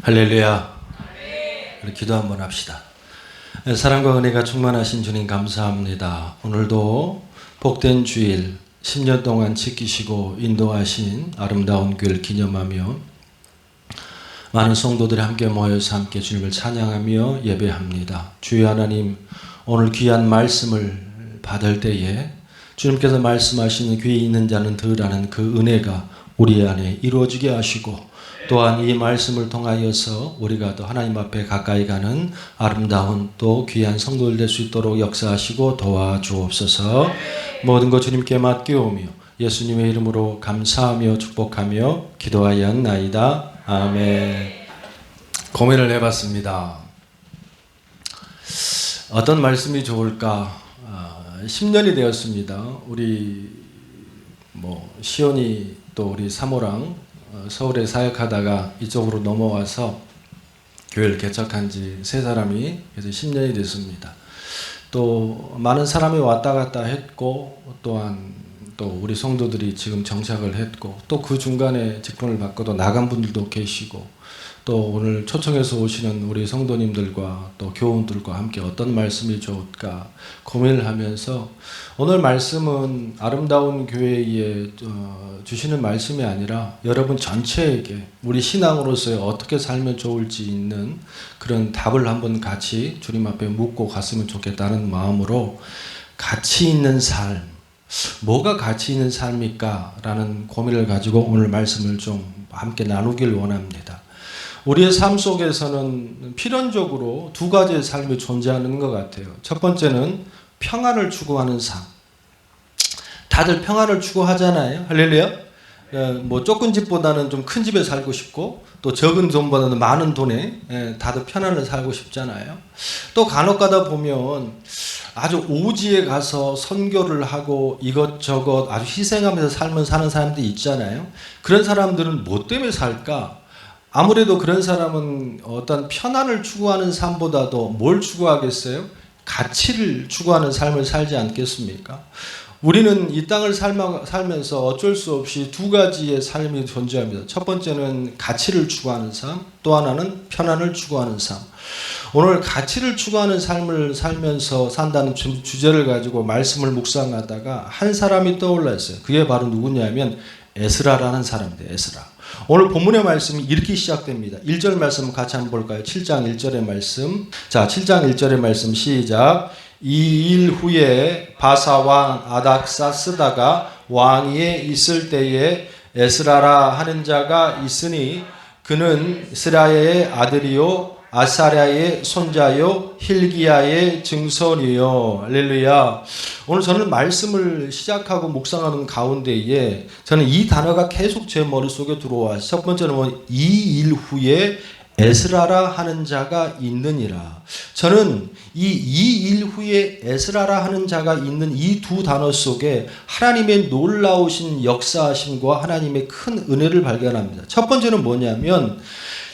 할렐루야. 우리 기도 한번 합시다. 사랑과 은혜가 충만하신 주님 감사합니다. 오늘도 복된 주일 10년 동안 지키시고 인도하신 아름다운 교회를 기념하며 많은 성도들이 함께 모여서 함께 주님을 찬양하며 예배합니다. 주여 하나님, 오늘 귀한 말씀을 받을 때에 주님께서 말씀하시는 귀에 있는 자는 들으라는 그 은혜가 우리 안에 이루어지게 하시고, 또한 이 말씀을 통하여서 우리가 또 하나님 앞에 가까이 가는 아름다운 또 귀한 성도들 될 수 있도록 역사하시고 도와주옵소서. 모든 것 주님께 맡기오며 예수님의 이름으로 감사하며 축복하며 기도하였나이다. 아멘. 고민을 해봤습니다. 어떤 말씀이 좋을까? 10년이 되었습니다. 우리 시온이 또 우리 사모랑 서울에 사역하다가 이쪽으로 넘어와서 교회를 개척한 지 세 사람이 그래서 10년이 됐습니다. 또 많은 사람이 왔다 갔다 했고, 또한 또 우리 성도들이 지금 정착을 했고, 또 그 중간에 직분을 받고도 나간 분들도 계시고, 또 오늘 초청해서 오시는 우리 성도님들과 또 교우들과 함께 어떤 말씀이 좋을까 고민을 하면서, 오늘 말씀은 아름다운 교회에 주시는 말씀이 아니라 여러분 전체에게 우리 신앙으로서 어떻게 살면 좋을지 있는 그런 답을 한번 같이 주님 앞에 묻고 갔으면 좋겠다는 마음으로, 가치 있는 삶, 뭐가 가치 있는 삶일까? 라는 고민을 가지고 오늘 말씀을 좀 함께 나누길 원합니다. 우리의 삶 속에서는 필연적으로 두 가지의 삶이 존재하는 것 같아요. 첫 번째는 평안을 추구하는 삶. 다들 평안을 추구하잖아요. 할렐루야. 좁은 집보다는 좀 큰 집에 살고 싶고, 또 적은 돈보다는 많은 돈에 다들 편안을 살고 싶잖아요. 또 간혹 가다 보면 아주 오지에 가서 선교를 하고 이것저것 아주 희생하면서 삶을 사는 사람들이 있잖아요. 그런 사람들은 뭐 때문에 살까? 아무래도 그런 사람은 어떤 편안을 추구하는 삶보다도 뭘 추구하겠어요? 가치를 추구하는 삶을 살지 않겠습니까? 우리는 이 땅을 살면서 어쩔 수 없이 두 가지의 삶이 존재합니다. 첫 번째는 가치를 추구하는 삶, 또 하나는 편안을 추구하는 삶. 오늘 가치를 추구하는 삶을 살면서 산다는 주제를 가지고 말씀을 묵상하다가 한 사람이 떠올랐어요. 그게 바로 누구냐면 에스라라는 사람입니다. 에스라. 오늘 본문의 말씀이 이렇게 시작됩니다. 1절 말씀 같이 한번 볼까요? 7장 1절의 말씀. 자, 7장 1절의 말씀 시작. 이 일 후에 바사 왕 아닥사스다가 왕위에 있을 때에 에스라라 하는 자가 있으니 그는 스라야의 아들이요 아사랴의 손자요 힐기야의 증손이요. 할렐루야. 오늘 저는 말씀을 시작하고 묵상하는 가운데에 저는 이 단어가 계속 제 머릿속에 들어와서, 첫 번째는 이 일 후에 에스라라 하는 자가 있느니라. 저는 이 일 후에 에스라라 하는 자가 있는 이 두 단어 속에 하나님의 놀라우신 역사하심과 하나님의 큰 은혜를 발견합니다. 첫 번째는 뭐냐면,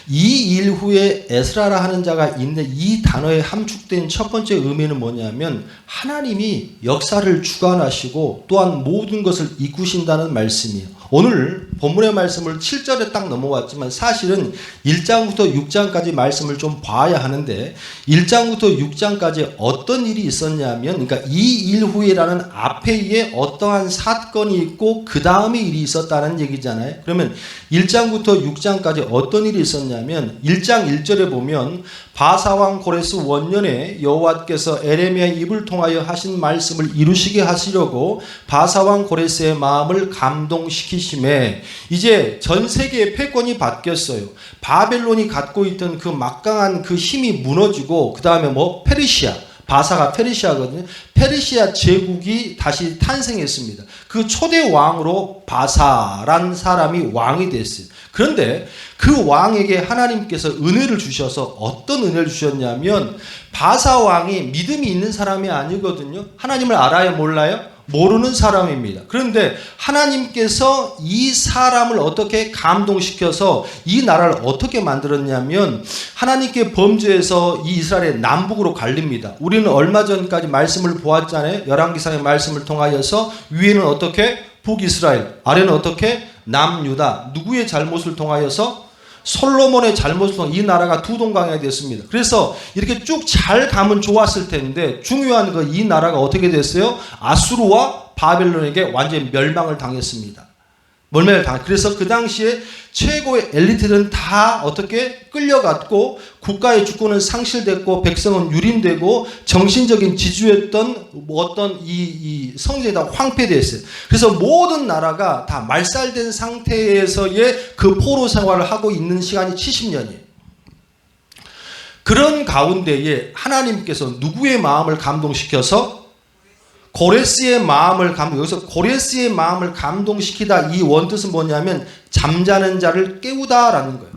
이 일 후에 에스라라 하는 자가 있는 이 단어에 함축된 첫 번째 의미는 뭐냐면, 하나님이 역사를 주관하시고 또한 모든 것을 이끄신다는 말씀이에요. 오늘 본문의 말씀을 7절에 딱 넘어왔지만 사실은 1장부터 6장까지 말씀을 좀 봐야 하는데, 1장부터 6장까지 어떤 일이 있었냐면, 그러니까 이 일 후에라는 앞에 어떠한 사건이 있고 그 다음에 일이 있었다는 얘기잖아요. 그러면 1장부터 6장까지 어떤 일이 있었냐면, 1장 1절에 보면 바사왕 고레스 원년에 여호와께서 에레미야의 입을 통하여 하신 말씀을 이루시게 하시려고 바사왕 고레스의 마음을 감동시키심에 이제 전 세계의 패권이 바뀌었어요. 바벨론이 갖고 있던 그 막강한 그 힘이 무너지고, 그 다음에 페르시아, 바사가 페르시아거든요. 페르시아 제국이 다시 탄생했습니다. 그 초대 왕으로 바사란 사람이 왕이 됐어요. 그런데 그 왕에게 하나님께서 은혜를 주셔서, 어떤 은혜를 주셨냐면, 바사 왕이 믿음이 있는 사람이 아니거든요. 하나님을 알아요, 몰라요? 모르는 사람입니다. 그런데 하나님께서 이 사람을 어떻게 감동시켜서 이 나라를 어떻게 만들었냐면, 하나님께 범죄해서 이 이스라엘의 남북으로 갈립니다. 우리는 얼마 전까지 말씀을 보았잖아요. 열왕기상의 말씀을 통하여서 위에는 어떻게? 북이스라엘, 아래는 어떻게? 남유다. 누구의 잘못을 통하여서? 솔로몬의 잘못을 통해 이 나라가 두 동강이 됐습니다. 그래서 이렇게 쭉 잘 가면 좋았을 텐데 중요한 거 이 나라가 어떻게 됐어요? 아수르와 바벨론에게 완전히 멸망을 당했습니다. 그래서 그 당시에 최고의 엘리트들은 다 어떻게 끌려갔고 국가의 주권은 상실됐고 백성은 유린되고 정신적인 지주였던 어떤 이 성전이 다 황폐됐어요. 그래서 모든 나라가 다 말살된 상태에서의 그 포로 생활을 하고 있는 시간이 70년이에요. 그런 가운데에 하나님께서 누구의 마음을 감동시켜서 고레스의 마음을 여기서 고레스의 마음을 감동시키다, 이 원뜻은 뭐냐면 잠자는 자를 깨우다라는 거예요.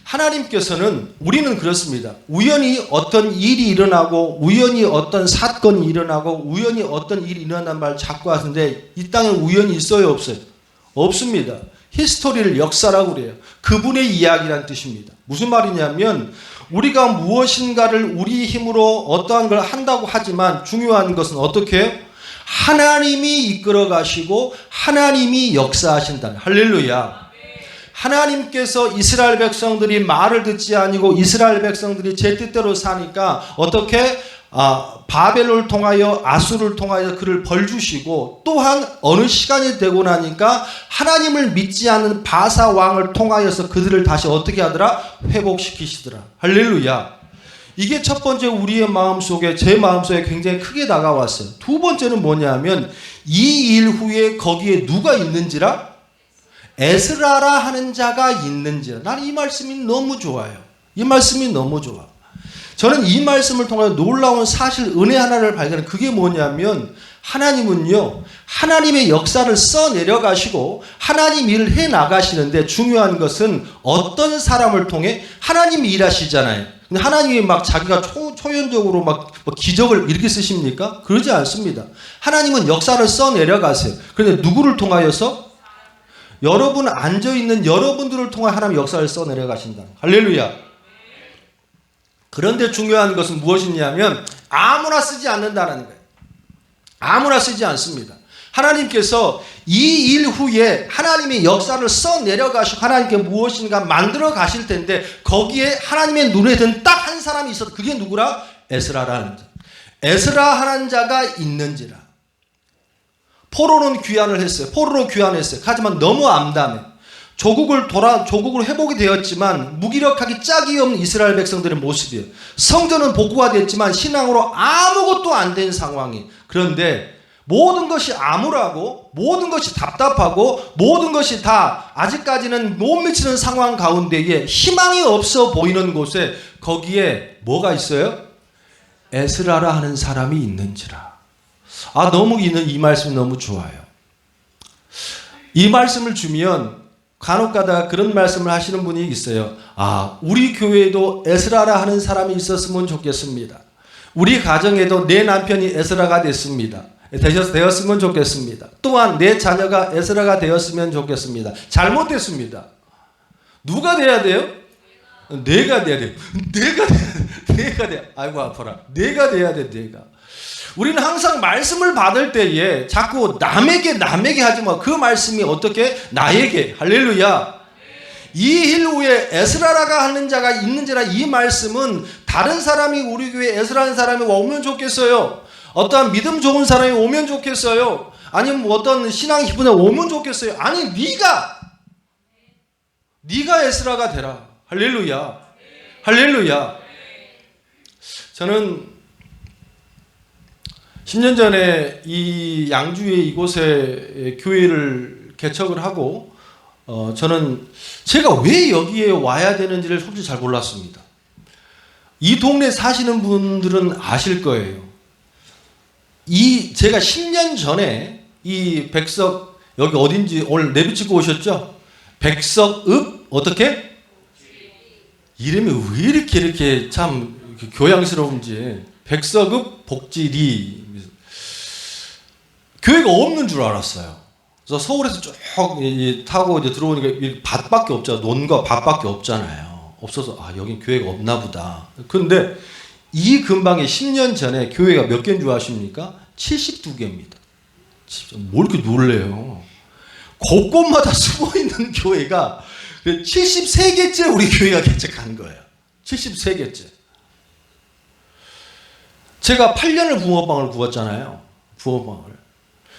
하나님께서는, 우리는 그렇습니다. 우연히 어떤 일이 일어나고 우연히 어떤 사건이 일어나고 우연히 어떤 일이 일어난다는 말 자꾸 하는데 이 땅에 우연이 있어요, 없어요? 없습니다. 히스토리를 역사라고 그래요. 그분의 이야기란 뜻입니다. 무슨 말이냐면 우리가 무엇인가를 우리 힘으로 어떠한 걸 한다고 하지만 중요한 것은 어떻게 해요? 하나님이 이끌어 가시고 하나님이 역사하신다. 할렐루야. 하나님께서 이스라엘 백성들이 말을 듣지 아니고 이스라엘 백성들이 제 뜻대로 사니까 어떻게 바벨론을 통하여 아수르를 통하여 그를 벌주시고, 또한 어느 시간이 되고 나니까 하나님을 믿지 않는 바사 왕을 통하여서 그들을 다시 어떻게 하더라? 회복시키시더라. 할렐루야. 이게 첫 번째 우리의 마음속에, 제 마음속에 굉장히 크게 다가왔어요. 두 번째는 뭐냐면 이 일 후에 거기에 누가 있는지라? 에스라라 하는 자가 있는지라. 나는 이 말씀이 너무 좋아요. 이 말씀이 너무 좋아. 저는 이 말씀을 통해 놀라운 사실, 은혜 하나를 발견해요. 그게 뭐냐면 하나님은요, 하나님의 역사를 써내려가시고 하나님 일을 해나가시는데 중요한 것은 어떤 사람을 통해 하나님이 일하시잖아요. 근데 하나님이 막 자기가 초연적으로 막 기적을 이렇게 쓰십니까? 그러지 않습니다. 하나님은 역사를 써내려가세요. 그런데 누구를 통하여서? 여러분 앉아있는 여러분들을 통해 하나님 역사를 써내려가신다. 할렐루야. 그런데 중요한 것은 무엇이냐면 아무나 쓰지 않는다는 거예요. 아무나 쓰지 않습니다. 하나님께서 이 일 후에 하나님의 역사를 써내려가시고 하나님께 무엇인가 만들어 가실 텐데 거기에 하나님의 눈에 든 딱 한 사람이 있어도 그게 누구라? 에스라라는 자. 에스라 하는 자가 있는지라. 포로는 귀환을 했어요. 포로로 귀환했어요. 하지만 너무 암담해. 조국을 회복이 되었지만 무기력하기 짝이 없는 이스라엘 백성들의 모습이에요. 성전은 복구가 됐지만 신앙으로 아무것도 안 된 상황이. 그런데 모든 것이 암울하고 모든 것이 답답하고 모든 것이 다 아직까지는 못 미치는 상황 가운데에 희망이 없어 보이는 곳에 거기에 뭐가 있어요? 에스라라 하는 사람이 있는지라. 너무 이 말씀이 너무 좋아요. 이 말씀을 주면 간혹 가다가 그런 말씀을 하시는 분이 있어요. 우리 교회에도 에스라라 하는 사람이 있었으면 좋겠습니다. 우리 가정에도 내 남편이 에스라가 됐습니다. 되었으면 좋겠습니다. 또한 내 자녀가 에스라가 되었으면 좋겠습니다. 잘못됐습니다. 누가 돼야 돼요? 내가 돼야 돼요. 내가 돼야. 아이고 아파라. 내가 돼야 돼. 내가. 우리는 항상 말씀을 받을 때에 자꾸 남에게 하지 마. 그 말씀이 어떻게? 나에게. 할렐루야. 이 일 후에 에스라라가 하는 자가 있는지라. 이 말씀은 다른 사람이 우리 교회에 에스라라는 사람이 오면 좋겠어요. 어떠한 믿음 좋은 사람이 오면 좋겠어요. 아니면 어떤 신앙 기분에 오면 좋겠어요. 아니 네가 에스라가 되라. 할렐루야. 할렐루야. 저는 10년 전에 이 양주의 이곳에 교회를 개척을 하고 저는 제가 왜 여기에 와야 되는지를 솔직히 잘 몰랐습니다. 이 동네 사시는 분들은 아실 거예요. 제가 10년 전에 이 백석, 여기 어딘지 오늘 내비치고 오셨죠? 백석읍 어떻게? 이름이 왜 이렇게 참 교양스러운지. 백석읍 복지리. 교회가 없는 줄 알았어요. 그래서 서울에서 쭉 타고 이제 들어오니까 밭밖에 없잖아요. 논과 밭밖에 없잖아요. 없어서 여긴 교회가 없나 보다. 그런데 이 근방에 10년 전에 교회가 몇 개인 줄 아십니까? 72개입니다. 뭘 이렇게 놀래요. 곳곳마다 숨어있는 교회가 73개째 우리 교회가 개척한 거예요. 73개째. 제가 8년을 붕어빵을 구웠잖아요. 붕어빵을.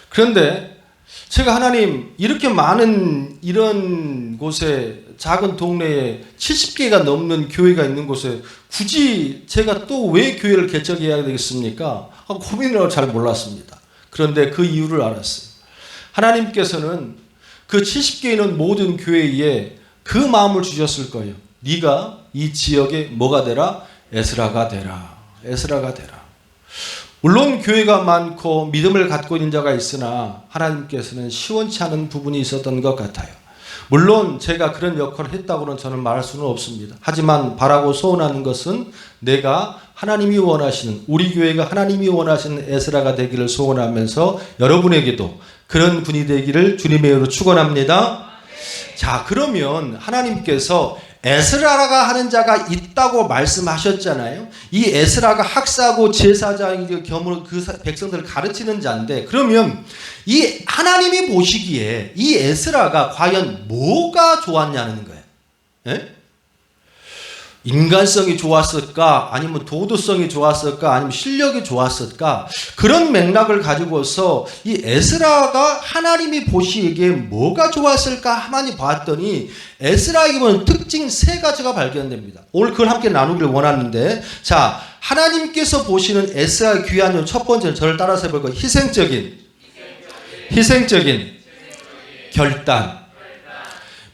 그런데 제가 하나님 이렇게 많은 이런 곳에 작은 동네에 70개가 넘는 교회가 있는 곳에 굳이 제가 또 왜 교회를 개척해야 되겠습니까? 고민을 잘 몰랐습니다. 그런데 그 이유를 알았어요. 하나님께서는 그 70개 있는 모든 교회에 그 마음을 주셨을 거예요. 네가 이 지역에 뭐가 되라? 에스라가 되라. 에스라가 되라. 물론 교회가 많고 믿음을 갖고 있는 자가 있으나 하나님께서는 시원치 않은 부분이 있었던 것 같아요. 물론 제가 그런 역할을 했다고는 저는 말할 수는 없습니다. 하지만 바라고 소원하는 것은 내가 하나님이 원하시는, 우리 교회가 하나님이 원하시는 에스라가 되기를 소원하면서 여러분에게도 그런 분이 되기를 주님의 이름으로 축원합니다. 자, 그러면 하나님께서 에스라가 하는 자가 있다고 말씀하셨잖아요. 이 에스라가 학사고 제사장이 겸으로 그 백성들을 가르치는 자인데, 그러면 이 하나님이 보시기에 이 에스라가 과연 뭐가 좋았냐는 거예요. 예? 인간성이 좋았을까? 아니면 도덕성이 좋았을까? 아니면 실력이 좋았을까? 그런 맥락을 가지고서 이 에스라가 하나님이 보시기에 뭐가 좋았을까? 가만히 봤더니 에스라에게 보는 특징 3가지가 발견됩니다. 오늘 그걸 함께 나누기를 원하는데, 자, 하나님께서 보시는 에스라의 귀한 점 첫 번째는 저를 따라서 해볼 거예요. 희생적인 결단.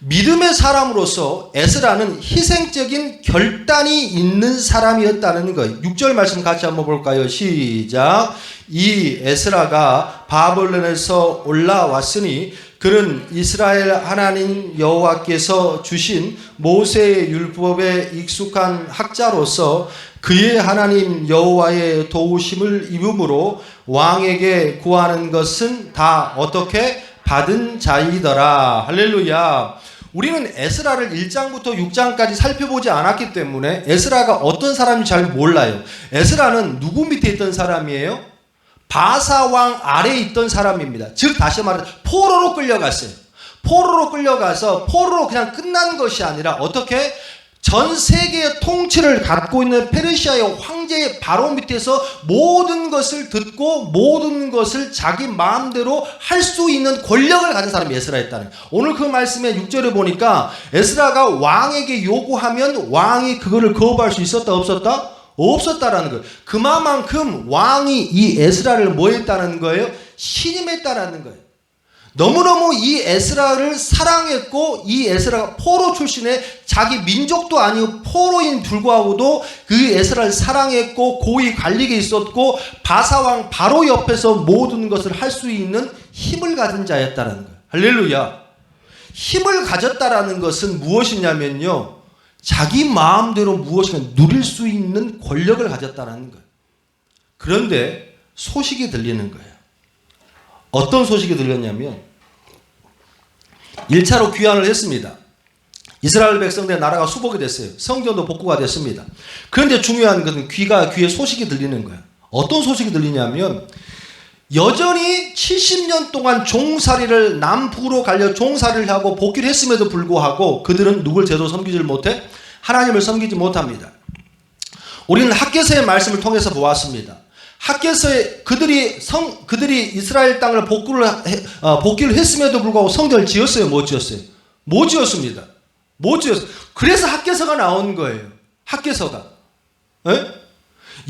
믿음의 사람으로서 에스라는 희생적인 결단이 있는 사람이었다는 거예요. 6절 말씀 같이 한번 볼까요? 시작. 이 에스라가 바벨론에서 올라왔으니 그는 이스라엘 하나님 여호와께서 주신 모세의 율법에 익숙한 학자로서 그의 하나님 여호와의 도우심을 입음으로 왕에게 구하는 것은 다 어떻게 받은 자이더라. 할렐루야. 우리는 에스라를 1장부터 6장까지 살펴보지 않았기 때문에 에스라가 어떤 사람인지 잘 몰라요. 에스라는 누구 밑에 있던 사람이에요? 바사왕 아래에 있던 사람입니다. 즉 다시 말해 포로로 끌려갔어요. 포로로 끌려가서 포로로 그냥 끝난 것이 아니라 어떻게 전 세계의 통치를 갖고 있는 페르시아의 황제의 바로 밑에서 모든 것을 듣고 모든 것을 자기 마음대로 할 수 있는 권력을 가진 사람이 에스라였다는 거예요. 오늘 그 말씀에 6절에 보니까 에스라가 왕에게 요구하면 왕이 그거를 거부할 수 있었다 없었다? 없었다라는 거예요. 그만큼 왕이 이 에스라를 뭐 했다는 거예요? 신임했다라는 거예요. 너무너무 이 에스라를 사랑했고 이 에스라가 포로 출신의 자기 민족도 아니고 포로인 불구하고도 그 에스라를 사랑했고 고위 관리에 있었고 바사왕 바로 옆에서 모든 것을 할 수 있는 힘을 가진 자였다는 거예요. 할렐루야. 힘을 가졌다라는 것은 무엇이냐면요, 자기 마음대로 무엇인가 누릴 수 있는 권력을 가졌다는 거예요. 그런데 소식이 들리는 거예요. 어떤 소식이 들렸냐면 1차로 귀환을 했습니다. 이스라엘 백성들의 나라가 수복이 됐어요. 성전도 복구가 됐습니다. 그런데 중요한 것은 귀에 소식이 들리는 거예요. 어떤 소식이 들리냐면 여전히 70년 동안 종살이를 남북으로 갈려 종살이를 하고 복귀를 했음에도 불구하고 그들은 누굴 제대로 섬기지 못해? 하나님을 섬기지 못합니다. 우리는 학개서의 말씀을 통해서 보았습니다. 학개서에 그들이 이스라엘 땅을 복귀를 했음에도 불구하고 성전을 지었어요? 못 지었어요? 못 지었습니다. 못 지었어요. 그래서 학개서가 나온 거예요. 학개서가.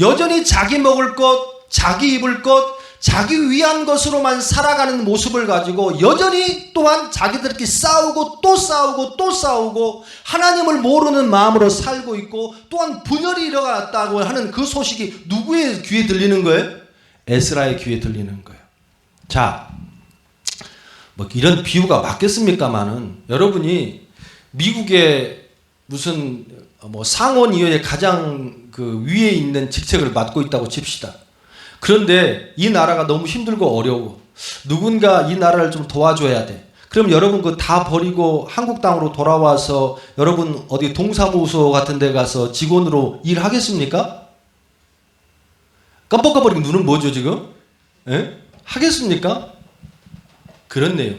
여전히 자기 먹을 것, 자기 입을 것, 자기 위한 것으로만 살아가는 모습을 가지고 여전히 또한 자기들끼리 싸우고 또 싸우고 또 싸우고 하나님을 모르는 마음으로 살고 있고 또한 분열이 일어났다고 하는 그 소식이 누구의 귀에 들리는 거예요? 에스라의 귀에 들리는 거예요. 자, 뭐 이런 비유가 맞겠습니까마는 여러분이 미국의 무슨 상원 이하의 가장 그 위에 있는 직책을 맡고 있다고 칩시다. 그런데 이 나라가 너무 힘들고 어려워. 누군가 이 나라를 좀 도와줘야 돼. 그럼 여러분 그거 다 버리고 한국 땅으로 돌아와서 여러분 어디 동사무소 같은 데 가서 직원으로 일하겠습니까? 깜빡깜빡거리고 눈은 뭐죠 지금? 예? 하겠습니까? 그렇네요.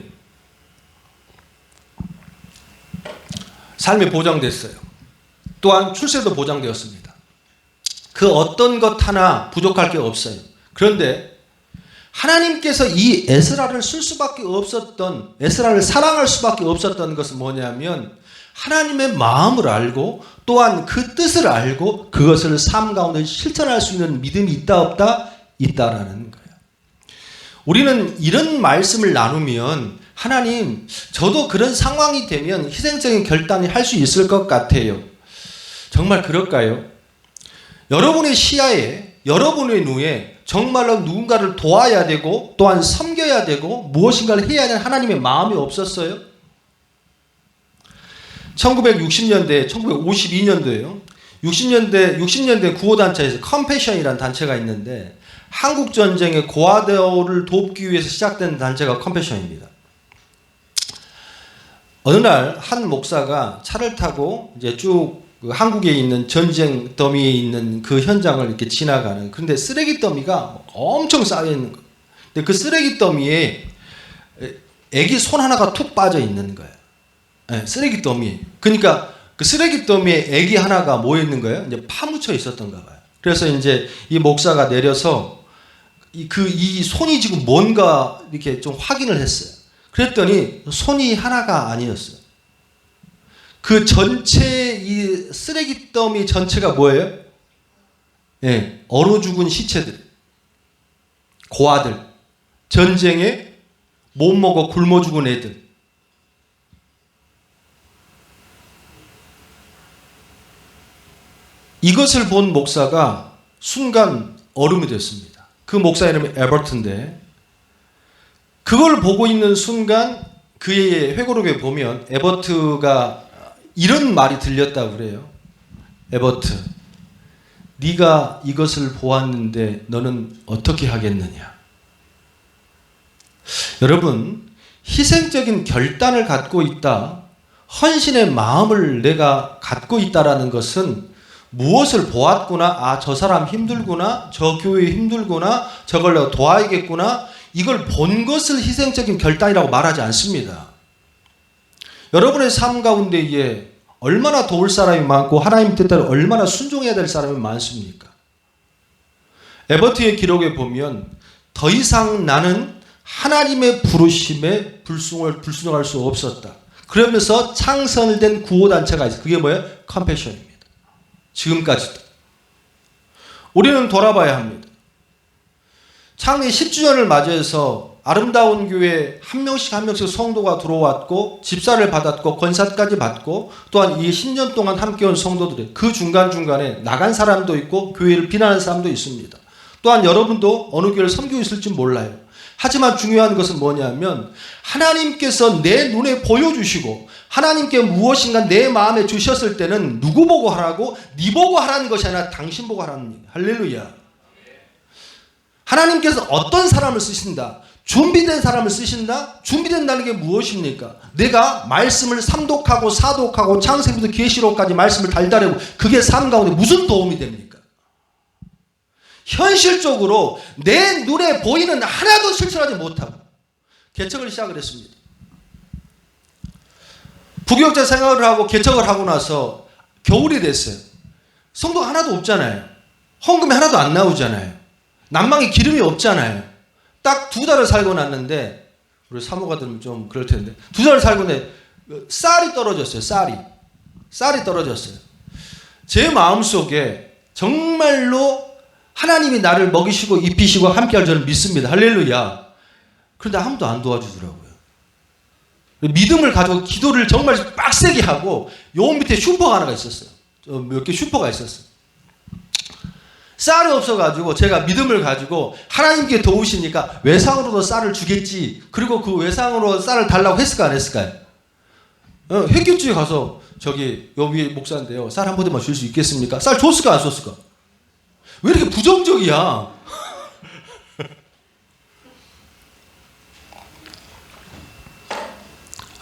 삶이 보장됐어요. 또한 출세도 보장되었습니다. 그 어떤 것 하나 부족할 게 없어요. 그런데 하나님께서 이 에스라를 쓸 수밖에 없었던, 에스라를 사랑할 수밖에 없었던 것은 뭐냐면 하나님의 마음을 알고 또한 그 뜻을 알고 그것을 삶 가운데 실천할 수 있는 믿음이 있다 없다? 있다라는 거예요. 우리는 이런 말씀을 나누면 하나님, 저도 그런 상황이 되면 희생적인 결단을 할 수 있을 것 같아요. 정말 그럴까요? 여러분의 시야에, 여러분의 눈에 정말로 누군가를 도와야 되고 또한 섬겨야 되고 무엇인가를 해야 하는 하나님의 마음이 없었어요? 1960년대, 1952년도에요. 60년대 구호단체에서 컴패션이라는 단체가 있는데 한국전쟁의 고아들을 돕기 위해서 시작된 단체가 컴패션입니다. 어느 날 한 목사가 차를 타고 이제 쭉 한국에 있는 전쟁 더미에 있는 그 현장을 이렇게 지나가는, 그런데 쓰레기 더미가 엄청 쌓여 있는 거예요. 근데 그 쓰레기 더미에 애기 손 하나가 툭 빠져 있는 거예요. 네, 쓰레기 더미에. 그러니까 그 쓰레기 더미에 애기 하나가 모여 있는 거예요. 이제 파묻혀 있었던가 봐요. 그래서 이제 이 목사가 내려서 이 손이 지금 뭔가 이렇게 좀 확인을 했어요. 그랬더니 손이 하나가 아니었어요. 그 전체 이 쓰레기 더미 전체가 뭐예요? 예, 얼어 죽은 시체들, 고아들, 전쟁에 못 먹어 굶어 죽은 애들. 이것을 본 목사가 순간 얼음이 됐습니다. 그 목사 이름이 에버트인데 그걸 보고 있는 순간 그의 회고록에 보면 에버트가 이런 말이 들렸다고 그래요. 에버트, 네가 이것을 보았는데 너는 어떻게 하겠느냐. 여러분, 희생적인 결단을 갖고 있다, 헌신의 마음을 내가 갖고 있다라는 것은 무엇을 보았구나, 아, 저 사람 힘들구나, 저 교회 힘들구나, 저걸 내가 도와야겠구나, 이걸 본 것을 희생적인 결단이라고 말하지 않습니다. 여러분의 삶 가운데에 얼마나 도울 사람이 많고 하나님 뜻대로 얼마나 순종해야 될 사람이 많습니까? 에버트의 기록에 보면 더 이상 나는 하나님의 부르심에 불순종할 수 없었다. 그러면서 창설된 구호단체가 있어요. 그게 뭐예요? 컴패션입니다. 지금까지도. 우리는 돌아봐야 합니다. 창립 10주년을 맞이해서 아름다운 교회 한 명씩 한 명씩 성도가 들어왔고 집사를 받았고 권사까지 받고 또한 이 10년 동안 함께 온 성도들이 그 중간중간에 나간 사람도 있고 교회를 비난하는 사람도 있습니다. 또한 여러분도 어느 교회를 섬기고 있을지 몰라요. 하지만 중요한 것은 뭐냐면 하나님께서 내 눈에 보여주시고 하나님께 무엇인가 내 마음에 주셨을 때는 누구 보고 하라고? 네 보고 하라는 것이 아니라 당신 보고 하라는 얘기예요. 할렐루야. 하나님께서 어떤 사람을 쓰신다? 준비된 사람을 쓰신다? 준비된다는 게 무엇입니까? 내가 말씀을 삼독하고 사독하고 창세기부터 계시록까지 말씀을 달달하고 그게 삶 가운데 무슨 도움이 됩니까? 현실적으로 내 눈에 보이는 하나도 실천하지 못하고 개척을 시작을 했습니다. 부교육자 생활을 하고 개척을 하고 나서 겨울이 됐어요. 성도가 하나도 없잖아요. 헌금이 하나도 안 나오잖아요. 난방에 기름이 없잖아요. 딱 2달을 살고 났는데, 우리 사모가 들으면 좀 그럴 텐데, 2달을 살고 났는데 쌀이 떨어졌어요. 쌀이 떨어졌어요. 제 마음속에 정말로 하나님이 나를 먹이시고 입히시고 함께할 줄을 믿습니다. 할렐루야. 그런데 아무도 안 도와주더라고요. 믿음을 가지고 기도를 정말 빡세게 하고 요 밑에 슈퍼가 하나가 있었어요. 몇 개 슈퍼가 있었어요. 쌀이 없어가지고 제가 믿음을 가지고 하나님께 도우시니까 외상으로도 쌀을 주겠지. 그리고 그 외상으로 쌀을 달라고 했을까 안 했을까요? 했겠지. 가서 저기 여기 목사인데요. 쌀 한 포대만 줄 수 있겠습니까? 쌀 줬을까 안 줬을까? 왜 이렇게 부정적이야?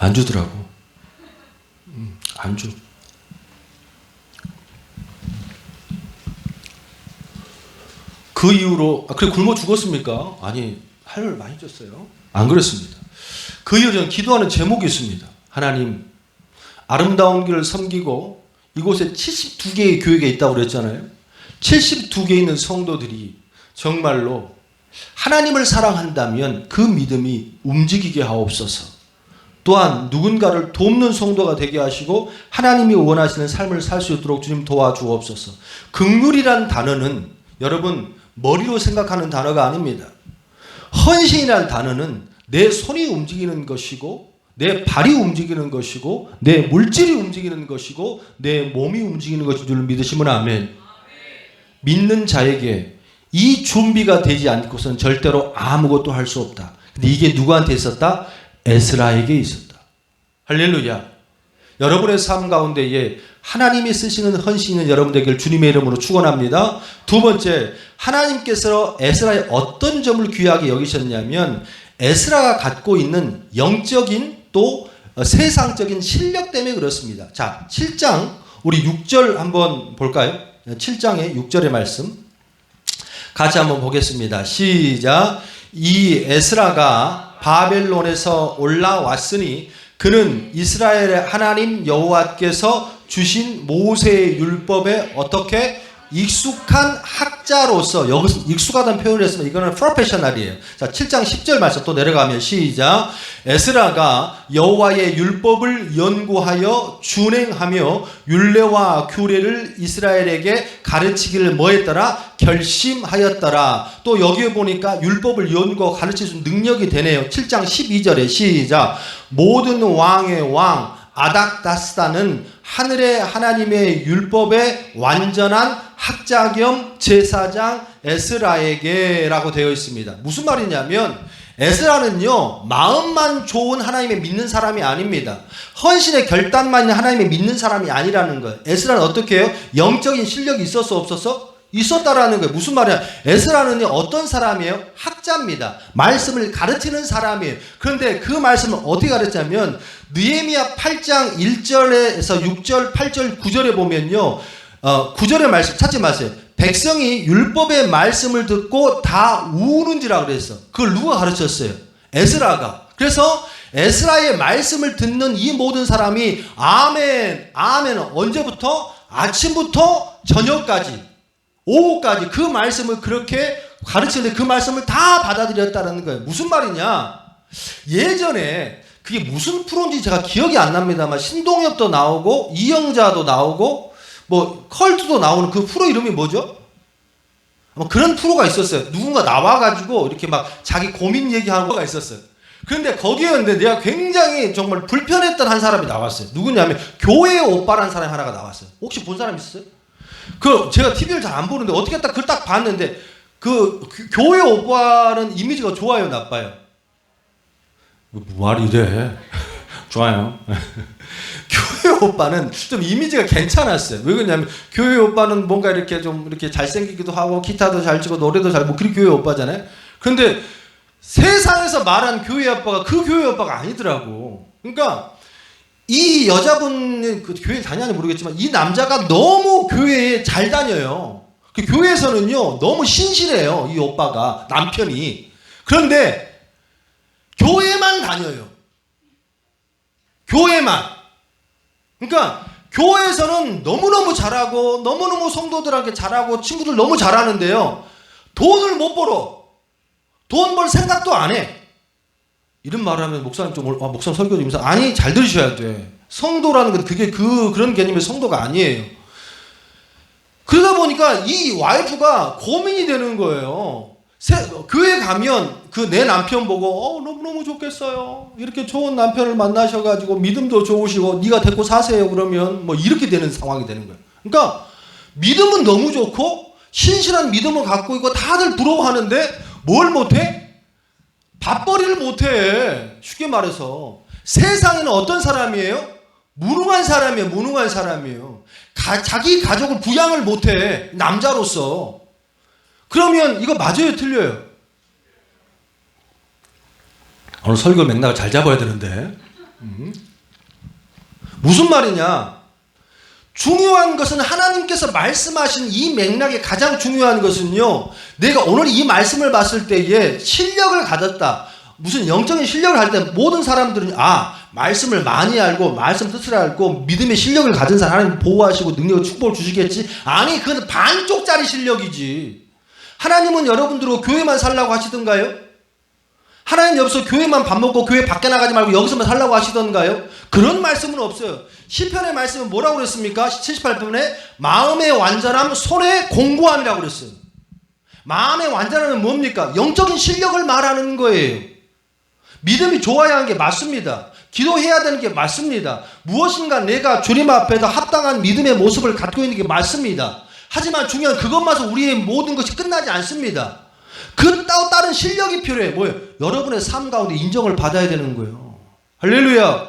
안 주더라고. 안 줘. 그 이후로 그래 굶어 죽었습니까? 아니, 할 많이 줬어요. 안 그랬습니다. 그 이후로 저는 기도하는 제목이 있습니다. 하나님, 아름다운 길을 섬기고 이곳에 72개의 교회가 있다고 그랬잖아요. 72개 있는 성도들이 정말로 하나님을 사랑한다면 그 믿음이 움직이게 하옵소서. 또한 누군가를 돕는 성도가 되게 하시고 하나님이 원하시는 삶을 살 수 있도록 주님 도와주옵소서. 긍휼이란 단어는 여러분 머리로 생각하는 단어가 아닙니다. 헌신이란 단어는 내 손이 움직이는 것이고 내 발이 움직이는 것이고 내 물질이 움직이는 것이고 내 몸이 움직이는 것인 줄 믿으시면 아멘. 믿는 자에게 이 준비가 되지 않고서는 절대로 아무것도 할 수 없다. 근데 이게 누구한테 있었다? 에스라에게 있었다. 할렐루야. 여러분의 삶 가운데에 하나님이 쓰시는 헌신은 여러분에게 주님의 이름으로 축원합니다. 두 번째, 하나님께서 에스라의 어떤 점을 귀하게 여기셨냐면 에스라가 갖고 있는 영적인 또 세상적인 실력 때문에 그렇습니다. 자, 7장 우리 6절 한번 볼까요? 7장의 6절의 말씀 같이 한번 보겠습니다. 시작. 이 에스라가 바벨론에서 올라왔으니 그는 이스라엘의 하나님 여호와께서 주신 모세의 율법에 어떻게 익숙한 학자로서, 여기서 익숙하다는 표현을 했으면 이거는 프로페셔널이에요. 자, 7장 10절 말씀 또 내려가면 시작. 에스라가 여호와의 율법을 연구하여 준행하며 율례와 규례를 이스라엘에게 가르치기를 뭐했더라? 결심하였더라. 또 여기에 보니까 율법을 연구하고 가르칠 수 있는 능력이 되네요. 7장 12절에 시작. 모든 왕의 왕 아닥다스다는 하늘의 하나님의 율법의 완전한 학자 겸 제사장 에스라에게 라고 되어 있습니다. 무슨 말이냐면 에스라는요 마음만 좋은 하나님의 믿는 사람이 아닙니다. 헌신의 결단만 있는 하나님의 믿는 사람이 아니라는 거예요. 에스라는 어떻게 해요? 영적인 실력이 있었어 없었어? 있었다라는 거예요. 무슨 말이야? 에스라는 어떤 사람이에요? 학자입니다. 말씀을 가르치는 사람이에요. 그런데 그 말씀을 어떻게 가르치냐면 느헤미야 8장 1절에서 6절, 8절, 9절에 보면요. 9절의 말씀 찾지 마세요. 백성이 율법의 말씀을 듣고 다 우는지라 그랬어. 그걸 누가 가르쳤어요? 에스라가. 그래서 에스라의 말씀을 듣는 이 모든 사람이 아멘, 아멘은 언제부터? 아침부터 저녁까지, 오후까지 그 말씀을 그렇게 가르치는데 그 말씀을 다 받아들였다는 거예요. 무슨 말이냐? 예전에 그게 무슨 프로인지 제가 기억이 안 납니다만 신동엽도 나오고 이영자도 나오고 뭐 컬투도 나오는 그 프로 이름이 뭐죠? 뭐 그런 프로가 있었어요. 누군가 나와가지고 이렇게 막 자기 고민 얘기하는 거가 있었어요. 그런데 거기였는데 내가 굉장히 정말 불편했던 한 사람이 나왔어요. 누구냐면 교회 오빠라는 사람이 하나가 나왔어요. 혹시 본 사람 있었어요? 그 제가 TV를 잘 안 보는데 어떻게 딱 그걸 딱 봤는데 그 교회 오빠는 이미지가 좋아요, 나빠요? 말이 이래. 좋아요. 교회 오빠는 좀 이미지가 괜찮았어요. 왜 그러냐면 교회 오빠는 뭔가 이렇게 좀 이렇게 잘생기기도 하고 기타도 잘 치고 노래도 잘, 뭐 그게 교회 오빠잖아요. 그런데 세상에서 말한 교회 오빠가 그 교회 오빠가 아니더라고. 그러니까 이 여자분은 그 교회 다니는지 모르겠지만 이 남자가 너무 교회에 잘 다녀요. 그 교회에서는요 너무 신실해요, 이 오빠가, 남편이. 그런데 교회만 다녀요. 교회만. 그러니까 교회에서는 너무너무 잘하고 너무너무 성도들한테 잘하고 친구들 너무 잘하는데요 돈을 못 벌어. 돈 벌 생각도 안 해. 이런 말을 하면 목사님 좀 목사님 설교 중에서 아니 잘 들으셔야 돼. 성도라는 건 그게 그런 개념의 성도가 아니에요. 그러다 보니까 이 와이프가 고민이 되는 거예요. 교회 가면 그 내 남편 보고 너무너무 좋겠어요. 이렇게 좋은 남편을 만나셔가지고 믿음도 좋으시고 네가 데리고 사세요. 그러면 뭐 이렇게 되는 상황이 되는 거예요. 그러니까 믿음은 너무 좋고 신실한 믿음을 갖고 있고 다들 부러워하는데 뭘 못해? 밥벌이를 못해. 쉽게 말해서 세상에는 어떤 사람이에요? 무능한 사람이에요. 무능한 사람이에요. 자기 가족을 부양을 못해. 남자로서. 그러면 이거 맞아요? 틀려요? 오늘 설교 맥락을 잘 잡아야 되는데. 무슨 말이냐? 중요한 것은 하나님께서 말씀하신 이 맥락에 가장 중요한 것은요, 내가 오늘 이 말씀을 봤을 때에 실력을 가졌다. 무슨 영적인 실력을 할 때 모든 사람들은 말씀을 많이 알고 말씀 뜻을 알고 믿음의 실력을 가진 사람 하나님 보호하시고 능력을 축복을 주시겠지. 아니 그건 반쪽짜리 실력이지. 하나님은 여러분들로 교회만 살라고 하시던가요? 하나님 여기서 교회만 밥 먹고 교회 밖에 나가지 말고 여기서만 살라고 하시던가요? 그런 말씀은 없어요. 시편의 말씀은 뭐라고 그랬습니까? 78편에 마음의 완전함 손의 공고함이라고 그랬어요. 마음의 완전함은 뭡니까? 영적인 실력을 말하는 거예요. 믿음이 좋아야 하는 게 맞습니다. 기도해야 되는 게 맞습니다. 무엇인가 내가 주님 앞에서 합당한 믿음의 모습을 갖고 있는 게 맞습니다. 하지만 중요한 그것만서 우리의 모든 것이 끝나지 않습니다. 그 다른 실력이 필요해. 뭐예요? 여러분의 삶 가운데 인정을 받아야 되는 거예요. 할렐루야.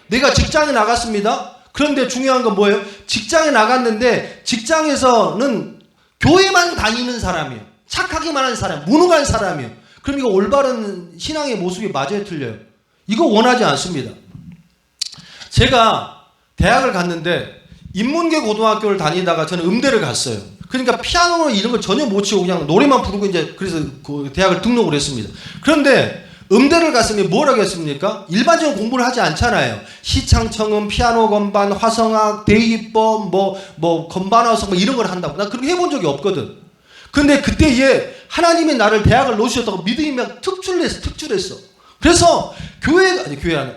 내가 직장에 나갔습니다. 그런데 중요한 건 뭐예요? 직장에 나갔는데 직장에서는 교회만 다니는 사람이에요. 착하기만 하는 사람, 무능한 사람이에요. 그럼 이거 올바른 신앙의 모습이 맞아요, 틀려요? 이거 원하지 않습니다. 제가 대학을 갔는데 인문계 고등학교를 다니다가 저는 음대를 갔어요. 그러니까 피아노 이런 걸 전혀 못 치고 그냥 노래만 부르고 이제 그래서 그 대학을 등록을 했습니다. 그런데 음대를 갔으면 뭘 하겠습니까? 일반적인 공부를 하지 않잖아요. 시창청음, 피아노 건반, 화성학, 대입법, 건반화성 이런 걸 한다고. 나 그렇게 해본 적이 없거든. 근데 그때에 하나님이 나를 대학을 넣으셨다고 믿음이 막 특출했어. 그래서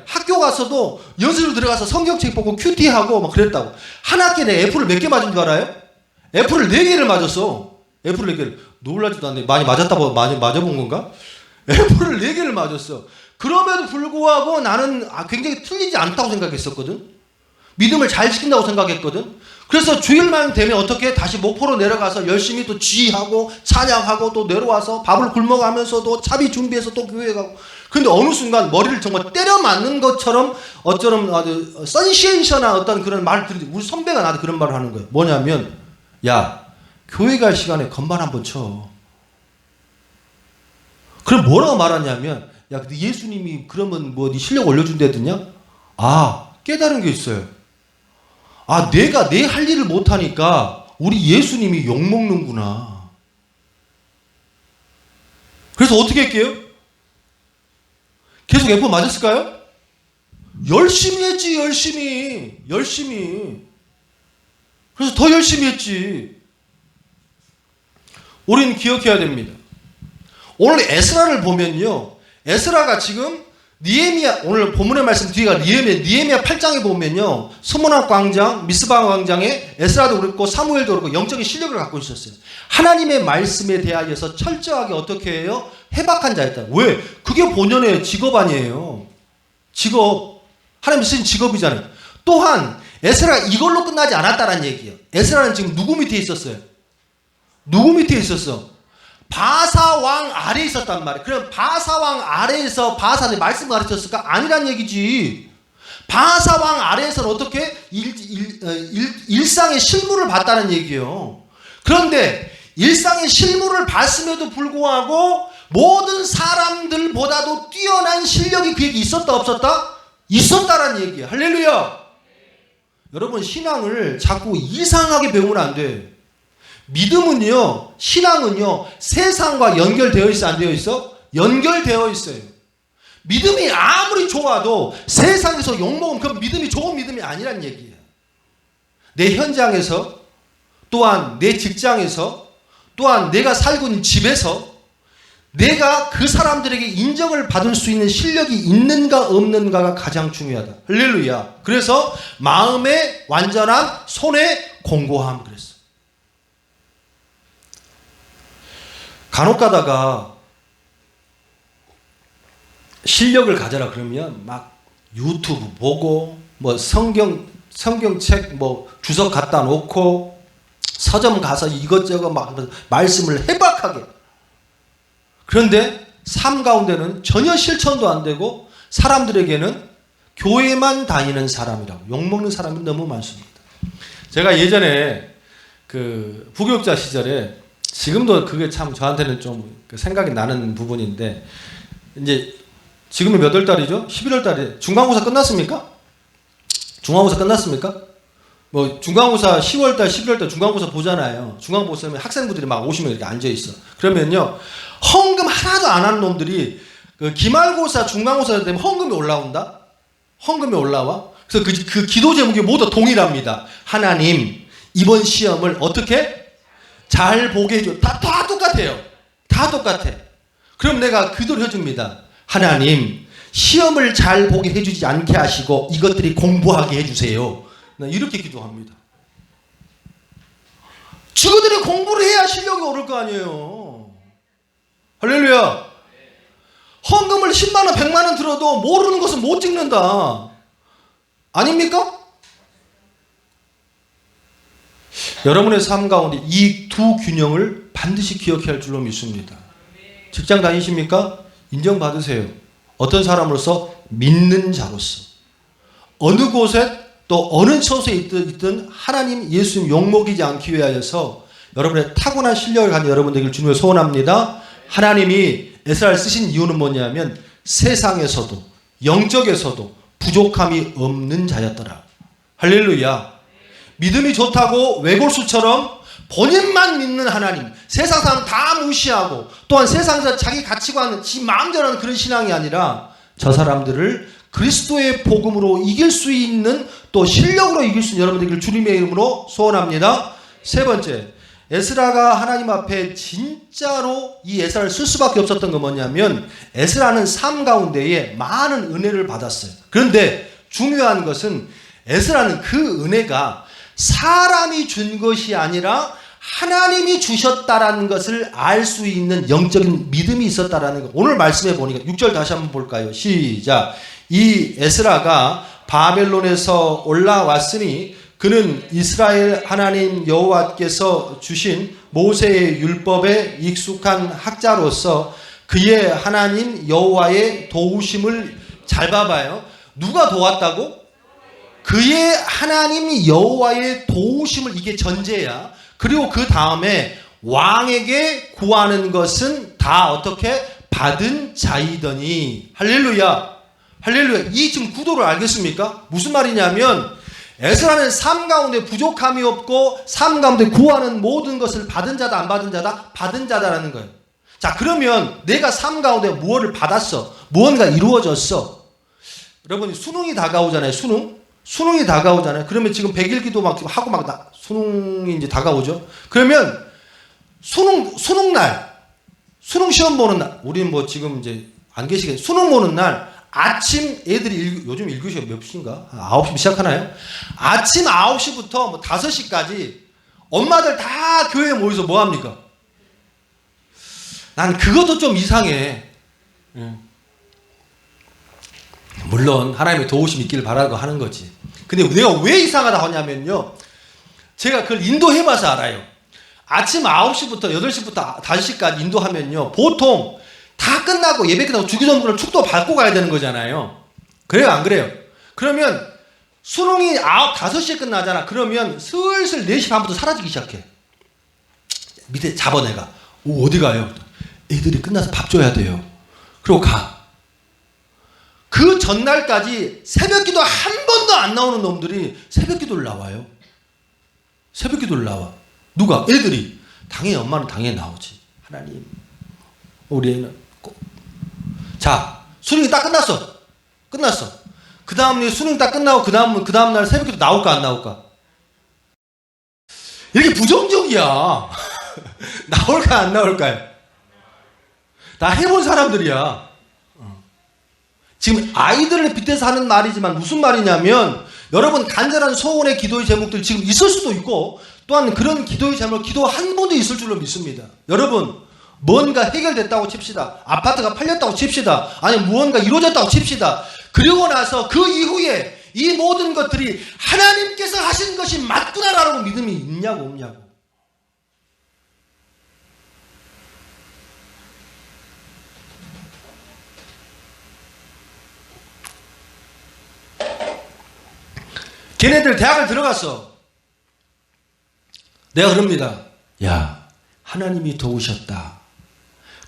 학교 가서도 연수를 들어가서 성경책 보고 큐티하고 막 그랬다고. 한 학기에 내 애플을 몇 개 맞은 줄 알아요? 애플을 4개를 맞았어. 애플을 4개를. 놀라지도 않네. 많이 맞았다고 많이 맞아본 건가? 애플을 4개를 맞았어. 그럼에도 불구하고 나는 굉장히 틀리지 않다고 생각했었거든. 믿음을 잘 지킨다고 생각했거든. 그래서 주일만 되면 어떻게 다시 목포로 내려가서 열심히 또 지휘하고 찬양하고 또 내려와서 밥을 굶어가면서도 차비 준비해서 또 교회 가고. 근데 어느 순간 머리를 정말 때려 맞는 것처럼 어쩌면 아주 선시에이션한 어떤 그런 말을 들으니 우리 선배가 나한테 그런 말을 하는 거예요. 뭐냐면 야 교회 갈 시간에 건반 한번 쳐. 그럼 뭐라고 말하냐면 야 근데 예수님이 그러면 뭐 네 실력 올려준다더냐? 깨달은 게 있어요. 내가 내 할 일을 못하니까 우리 예수님이 욕먹는구나. 그래서 어떻게 할게요? 계속 F 맞았을까요? 열심히 했지. 열심히. 그래서 더 열심히 했지. 우리는 기억해야 됩니다. 오늘 에스라를 보면요. 에스라가 지금 니에미야, 오늘 본문의 말씀 뒤가 니에미야 8장에 보면요. 서문학 광장, 미스바 광장에 에스라도 그렇고 사무엘도 그렇고 영적인 실력을 갖고 있었어요. 하나님의 말씀에 대하여서 철저하게 어떻게 해요? 해박한 자였다. 왜? 그게 본연의 직업 아니에요. 직업. 하나님이 쓰신 직업이잖아요. 또한 에스라가 이걸로 끝나지 않았다는 얘기예요. 에스라는 지금 누구 밑에 있었어요? 누구 밑에 있었어? 바사왕 아래에 있었단 말이에요. 그럼 바사왕 아래에서 바사한테 말씀 가르쳤을까? 아니란 얘기지. 바사왕 아래에서는 어떻게? 일상의 실물을 봤다는 얘기예요. 그런데 일상의 실물을 봤음에도 불구하고 모든 사람들보다도 뛰어난 실력이 그에게 있었다 없었다? 있었다라는 얘기예요. 할렐루야. 여러분 신앙을 자꾸 이상하게 배우면 안 돼. 믿음은요, 신앙은요, 세상과 연결되어 있어, 안 되어 있어? 연결되어 있어요. 믿음이 아무리 좋아도 세상에서 욕먹으면 그건 믿음이 좋은 믿음이 아니란 얘기예요. 내 현장에서, 또한 내 직장에서, 또한 내가 살고 있는 집에서 내가 그 사람들에게 인정을 받을 수 있는 실력이 있는가 없는가가 가장 중요하다. 할렐루야. 그래서 마음의 완전함, 손의 공고함 그랬어. 간혹 가다가 실력을 가져라 그러면 막 유튜브 보고 뭐 성경책 뭐 주석 갖다 놓고 서점 가서 이것저것 막 말씀을 해박하게. 그런데 삶 가운데는 전혀 실천도 안 되고 사람들에게는 교회만 다니는 사람이라고 욕먹는 사람이 너무 많습니다. 제가 예전에 그 부교육자 시절에 지금도 그게 참 저한테는 좀 생각이 나는 부분인데 이제 지금이 몇 월 달이죠? 11월 달에 중간고사 끝났습니까? 중간고사 끝났습니까? 뭐 중간고사 10월 달, 11월 달 중간고사 보잖아요. 중간고사면 학생분들이 막 50명 이렇게 앉아 있어. 그러면요. 헌금 하나도 안 하는 놈들이 그 기말고사, 중간고사 되면 헌금이 올라온다? 헌금이 올라와. 그래서 그 기도 제목이 모두 동일합니다. 하나님, 이번 시험을 어떻게 잘 보게 해줘. 다 똑같아요. 다 똑같아. 그럼 내가 기도를 해줍니다. 하나님, 시험을 잘 보게 해주지 않게 하시고 이것들이 공부하게 해주세요. 나 이렇게 기도합니다. 친구들이 공부를 해야 실력이 오를 거 아니에요. 할렐루야. 헌금을 10만 원, 100만 원 들어도 모르는 것은 못 찍는다. 아닙니까? 여러분의 삶 가운데 이 두 균형을 반드시 기억해야 할 줄로 믿습니다. 직장 다니십니까? 인정받으세요. 어떤 사람으로서? 믿는 자로서. 어느 곳에 또 어느 처소에 있든 하나님 예수님 욕먹이지 않기 위하여서 여러분의 타고난 실력을 가진 여러분 되길 주님을 소원합니다. 하나님이 에스라를 쓰신 이유는 뭐냐면 세상에서도 영적에서도 부족함이 없는 자였더라. 할렐루야. 믿음이 좋다고 외골수처럼 본인만 믿는 하나님, 세상 사람 다 무시하고 또한 세상에서 자기 가치관, 지 마음대로 하는 그런 신앙이 아니라 저 사람들을 그리스도의 복음으로 이길 수 있는 또 실력으로 이길 수 있는 여러분 되길 주님의 이름으로 소원합니다. 세 번째, 에스라가 하나님 앞에 진짜로 이 에스라를 쓸 수밖에 없었던 건 뭐냐면 에스라는 삶 가운데에 많은 은혜를 받았어요. 그런데 중요한 것은 에스라는 그 은혜가 사람이 준 것이 아니라 하나님이 주셨다라는 것을 알 수 있는 영적인 믿음이 있었다라는 것. 오늘 말씀해 보니까 6절 다시 한번 볼까요? 시작. 이 에스라가 바벨론에서 올라왔으니 그는 이스라엘 하나님 여호와께서 주신 모세의 율법에 익숙한 학자로서 그의 하나님 여호와의 도우심을 잘 봐봐요. 누가 도왔다고? 그의 하나님 여호와의 도우심을, 이게 전제야. 그리고 그 다음에 왕에게 구하는 것은 다 어떻게 받은 자이더니. 할렐루야. 할렐루야. 이 지금 구도를 알겠습니까? 무슨 말이냐면 에스라는 삶 가운데 부족함이 없고 삶 가운데 구하는 모든 것을 받은 자다 안 받은 자다? 받은 자다라는 거예요. 자, 그러면 내가 삶 가운데 무엇을 받았어? 무언가 이루어졌어. 여러분, 수능이 다가오잖아요. 수능이 다가오잖아요. 그러면 지금 100일 기도 막 하고 막 수능이 이제 다가오죠. 그러면 수능날, 수능 시험 보는 날, 우리는 뭐 지금 이제 안 계시겠, 수능 보는 날 아침 애들이 요즘 1교시가 몇 시인가? 9시 시작하나요? 아침 9시부터 뭐 5시까지 엄마들 다 교회에 모여서 뭐 합니까? 난 그것도 좀 이상해. 물론 하나님의 도우심이 있기를 바라고 하는 거지. 근데 내가 왜 이상하다 하냐면요, 제가 그걸 인도해봐서 알아요. 아침 9시부터 8시부터 5시까지 인도하면요, 보통 다 끝나고 예배 끝나고 주기도문을 축도 받고 가야 되는 거잖아요. 그래요, 안 그래요? 그러면 수능이 5시에 끝나잖아. 그러면 슬슬 4시 반부터 사라지기 시작해. 밑에 잡아 내가. 오, 어디 가요? 애들이 끝나서 밥 줘야 돼요. 그리고 가. 그 전날까지 새벽 기도 한 번도 안 나오는 놈들이 새벽 기도를 나와요. 새벽 기도를 나와. 누가? 애들이. 당연히 엄마는 당연히 나오지. 하나님, 우리 애는 꼭. 자, 수능이 딱 끝났어. 그 다음에 수능이 딱 끝나고 그 다음 날 새벽 기도 나올까 안 나올까? 이렇게 부정적이야. 나올까 안 나올까요? 다 해본 사람들이야. 지금 아이들을 빗대서 하는 말이지만 무슨 말이냐면, 여러분 간절한 소원의 기도의 제목들 지금 있을 수도 있고 또한 그런 기도의 제목 기도 한 번도 있을 줄로 믿습니다. 여러분, 뭔가 해결됐다고 칩시다. 아파트가 팔렸다고 칩시다. 아니면 무언가 이루어졌다고 칩시다. 그리고 나서 그 이후에 이 모든 것들이 하나님께서 하신 것이 맞구나라고 믿음이 있냐고 없냐고. 걔네들 대학을 들어갔어. 내가 그럽니다. 야, 하나님이 도우셨다.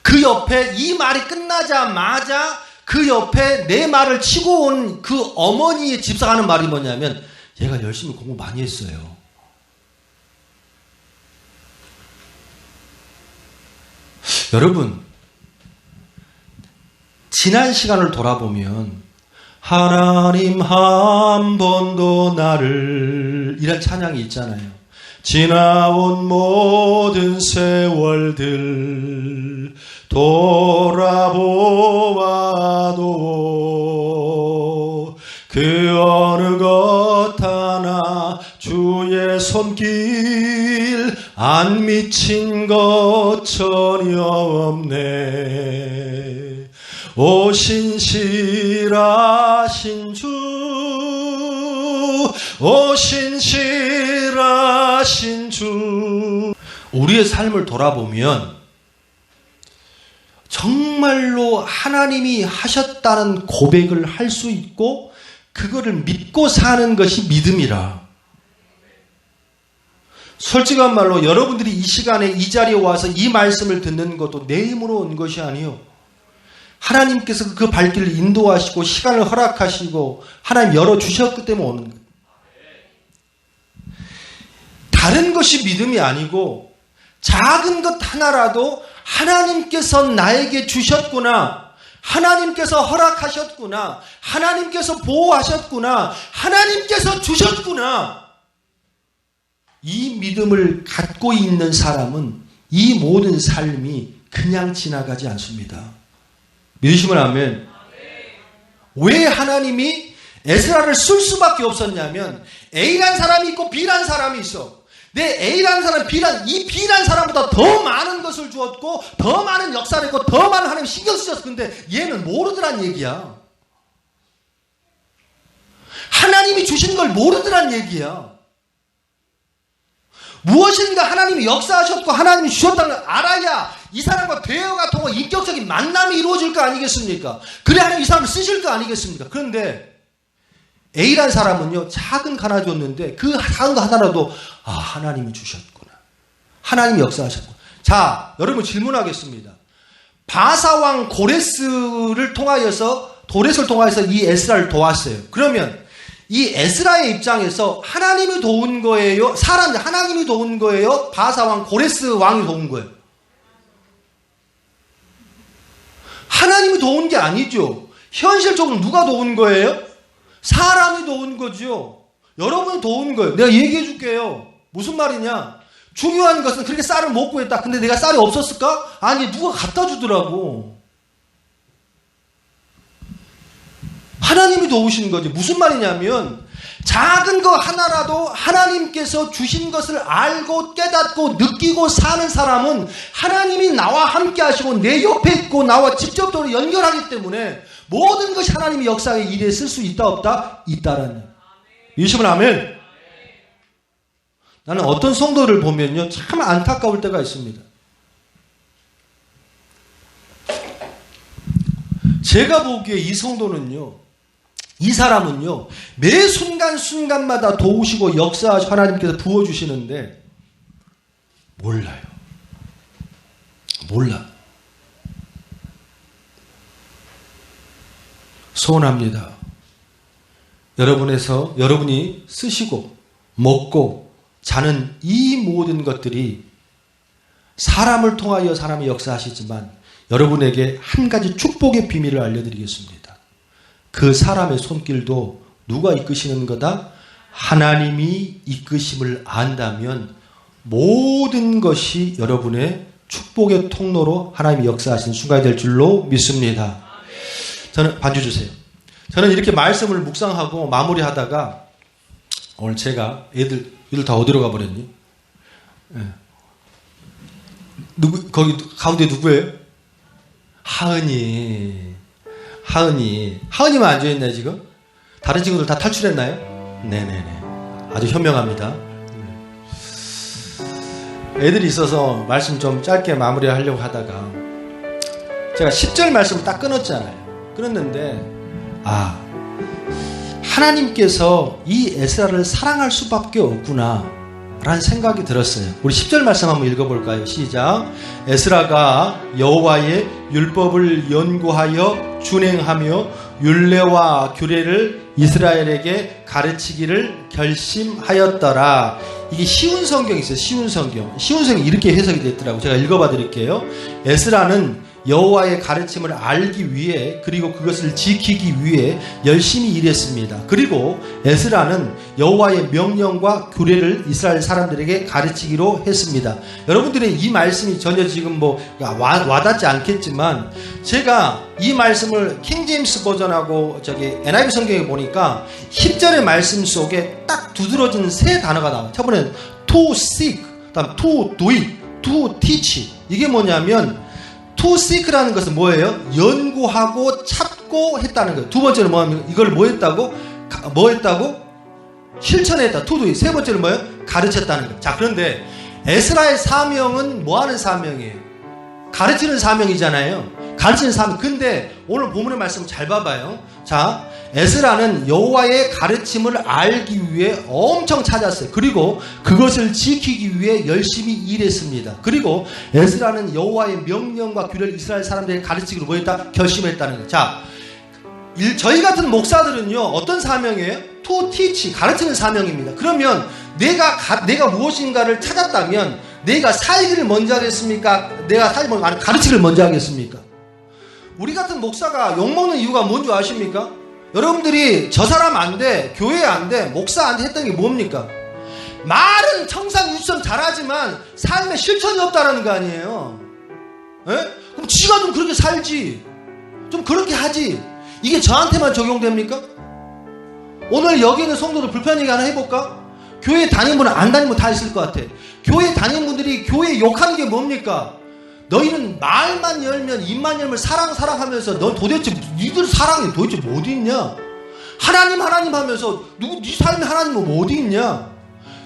그 옆에 이 말이 끝나자마자 그 옆에 내 말을 치고 온 그 어머니의 집사가 하는 말이 뭐냐면, 얘가 열심히 공부 많이 했어요. 여러분, 지난 시간을 돌아보면 하나님 한 번도 나를, 이런 찬양이 있잖아요. 지나온 모든 세월들 돌아보아도 그 어느 것 하나 주의 손길 안 미친 것 전혀 없네. 오 신실하신 주, 오 신실하신 주. 우리의 삶을 돌아보면 정말로 하나님이 하셨다는 고백을 할 수 있고 그거를 믿고 사는 것이 믿음이라. 솔직한 말로 여러분들이 이 시간에 이 자리에 와서 이 말씀을 듣는 것도 내 힘으로 온 것이 아니요, 하나님께서 그 발길을 인도하시고 시간을 허락하시고 하나님 열어주셨기 때문에 오는 거예요. 다른 것이 믿음이 아니고 작은 것 하나라도 하나님께서 나에게 주셨구나, 하나님께서 허락하셨구나, 하나님께서 보호하셨구나, 하나님께서 주셨구나, 이 믿음을 갖고 있는 사람은 이 모든 삶이 그냥 지나가지 않습니다. 믿으시면 아멘. 왜 하나님이 에스라를 쓸 수밖에 없었냐면 A란 사람이 있고 B란 사람이 있어. 내 A란 사람, 이 B란 사람보다 더 많은 것을 주었고 더 많은 역사를 했고 더 많은 하나님 신경 쓰셨어. 근데 얘는 모르더란 얘기야. 하나님이 주신 걸 모르더란 얘기야. 무엇인가 하나님이 역사하셨고 하나님이 주셨다는 걸 알아야 이 사람과 대화가 통하고 인격적인 만남이 이루어질 거 아니겠습니까? 그래 하나님 이 사람을 쓰실 거 아니겠습니까? 그런데 A란 사람은요, 작은 거 하나 줬는데 그 작은 거 하나라도 하나님이 주셨구나, 하나님이 역사하셨구나. 자, 여러분 질문하겠습니다. 바사왕 고레스를 통하여서 이 에스라를 도왔어요. 그러면 이 에스라의 입장에서 하나님이 도운 거예요? 하나님이 도운 거예요? 바사왕 고레스 왕이 도운 거예요? 하나님이 도운 게 아니죠. 현실적으로 누가 도운 거예요? 사람이 도운 거죠. 여러분이 도운 거예요. 내가 얘기해 줄게요. 무슨 말이냐? 중요한 것은 그렇게 쌀을 못 구했다. 근데 내가 쌀이 없었을까? 아니, 누가 갖다 주더라고. 하나님이 도우신 거지. 무슨 말이냐면 작은 거 하나라도 하나님께서 주신 것을 알고 깨닫고 느끼고 사는 사람은 하나님이 나와 함께 하시고 내 옆에 있고 나와 직접적으로 연결하기 때문에 모든 것이 하나님의 역사의 일에 쓸 수 있다 없다? 있다라는. 믿으시면 아멘. 나는 어떤 성도를 보면요, 참 안타까울 때가 있습니다. 제가 보기에 이 성도는요, 이 사람은요, 매 순간순간마다 도우시고 역사하시고 하나님께서 부어주시는데 몰라요. 몰라. 소원합니다. 여러분이 쓰시고 먹고 자는 이 모든 것들이 사람을 통하여 사람이 역사하시지만 여러분에게 한 가지 축복의 비밀을 알려드리겠습니다. 그 사람의 손길도 누가 이끄시는 거다? 하나님이 이끄심을 안다면 모든 것이 여러분의 축복의 통로로 하나님이 역사하시는 순간이 될 줄로 믿습니다. 저는 반주 주세요. 저는 이렇게 말씀을 묵상하고 마무리하다가 오늘 제가 애들 다 어디로 가버렸니? 거기 가운데 누구예요? 하은이만 앉아있나요 지금? 다른 친구들 다 탈출했나요? 네네네, 아주 현명합니다. 애들이 있어서 말씀 좀 짧게 마무리하려고 하다가 제가 10절 말씀을 딱 끊었는데 하나님께서 이 에스라를 사랑할 수밖에 없구나 라는 생각이 들었어요. 우리 10절 말씀 한번 읽어볼까요? 시작. 에스라가 여호와의 율법을 연구하여 준행하며 율례와 규례를 이스라엘에게 가르치기를 결심하였더라. 이게 쉬운 성경이 있어요. 쉬운 성경 이렇게 해석이 됐더라고요. 제가 읽어봐 드릴게요. 에스라는 여호와의 가르침을 알기 위해 그리고 그것을 지키기 위해 열심히 일했습니다. 그리고 에스라는 여호와의 명령과 규례를 이스라엘 사람들에게 가르치기로 했습니다. 여러분들이 이 말씀이 전혀 지금 와닿지 않겠지만 제가 이 말씀을 킹제임스 버전하고 NIV 성경에 보니까 10절의 말씀 속에 딱 두드러진 세 단어가 나와요. 첫 번째는 to seek, 그다음 to do it, to teach. 이게 뭐냐면 to seek라는 것은 뭐예요? 연구하고 찾고 했다는 거예요. 두 번째는 뭐냐면 이걸 뭐 했다고? 실천했다. to do it. 세 번째는 뭐예요? 가르쳤다는 거예요. 자, 그런데 에스라의 사명은 뭐 하는 사명이에요? 가르치는 사명이잖아요. 가르치는 사명. 근데 오늘 본문의 말씀 잘 봐봐요. 자, 에스라는 여호와의 가르침을 알기 위해 엄청 찾았어요. 그리고 그것을 지키기 위해 열심히 일했습니다. 그리고 에스라는 여호와의 명령과 규례를 이스라엘 사람들에게 가르치기로 뭐 했다? 결심했다는 거예요. 자, 저희 같은 목사들은요, 어떤 사명이에요? to teach, 가르치는 사명입니다. 그러면 내가 무엇인가를 찾았다면 내가 살기를 먼저 하겠습니까? 내가 살기를 먼저, 가르치기를 먼저 하겠습니까? 우리 같은 목사가 욕먹는 이유가 뭔지 아십니까? 여러분들이 저 사람 안 돼, 교회 안 돼, 목사 안 돼 했던 게 뭡니까? 말은 청산유선 잘하지만 삶에 실천이 없다라는 거 아니에요. 에? 그럼 지가 좀 그렇게 살지, 좀 그렇게 하지. 이게 저한테만 적용됩니까? 오늘 여기 있는 성도들 불편 얘기 하나 해볼까? 교회 다니는 분은 안 다니는 분 다 있을 것 같아. 교회 다니는 분들이 교회 욕하는 게 뭡니까? 너희는 말만 열면, 입만 열면 사랑하면서 너 도대체 니들 사랑이 도대체 뭐 어디 있냐? 하나님 하면서 네 삶에 하나님은 뭐 어디 있냐?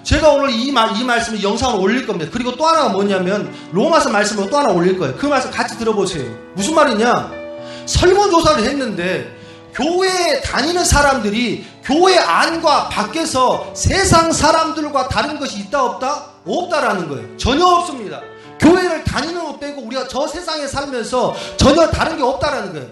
제가 오늘 이 말씀을 영상으로 올릴 겁니다. 그리고 또 하나가 뭐냐면 로마서 말씀으로 또 하나 올릴 거예요. 그 말씀 같이 들어보세요. 무슨 말이냐? 설문조사를 했는데 교회에 다니는 사람들이 교회 안과 밖에서 세상 사람들과 다른 것이 있다 없다? 없다라는 거예요. 전혀 없습니다. 교회를 다니는 것 빼고 우리가 저 세상에 살면서 전혀 다른 게 없다라는 거예요.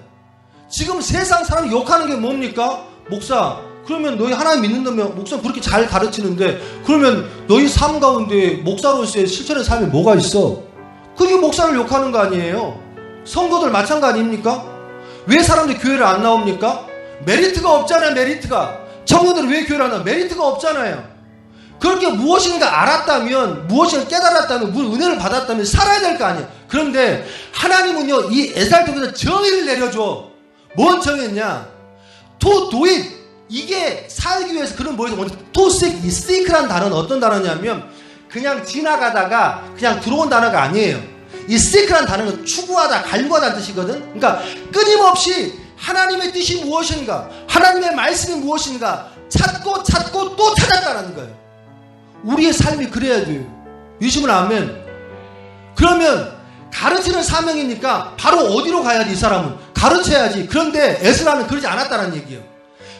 지금 세상 사람이 욕하는 게 뭡니까? 목사, 그러면 너희 하나님 믿는다면 목사 그렇게 잘 가르치는데 그러면 너희 삶 가운데 목사로서의 실천의 삶이 뭐가 있어? 그게 목사를 욕하는 거 아니에요? 성도들 마찬가지 아닙니까? 왜 사람들이 교회를 안 나옵니까? 메리트가 없잖아요. 메리트가. 청년들은 왜 교회를 안 나와요? 메리트가 없잖아요. 그렇게 무엇인가 알았다면, 무엇인가 깨달았다면, 무슨 은혜를 받았다면 살아야 될 거 아니에요. 그런데 하나님은요, 이 에스라를 통해서 정의를 내려줘. 뭔 정의냐? to do it. 이게 살기 위해서 그런 뭐예요? to seek. 이 seek라는 단어는 어떤 단어냐면 그냥 지나가다가 그냥 들어온 단어가 아니에요. 이 seek라는 단어는 추구하다, 갈구하다는 뜻이거든. 그러니까 끊임없이 하나님의 뜻이 무엇인가, 하나님의 말씀이 무엇인가 찾고 또 찾았다는 거예요. 우리의 삶이 그래야 돼요. 믿으시면 아멘. 그러면 가르치는 사명이니까 바로 어디로 가야 돼? 이 사람은 가르쳐야지. 그런데 에스라는 그러지 않았다는 얘기예요.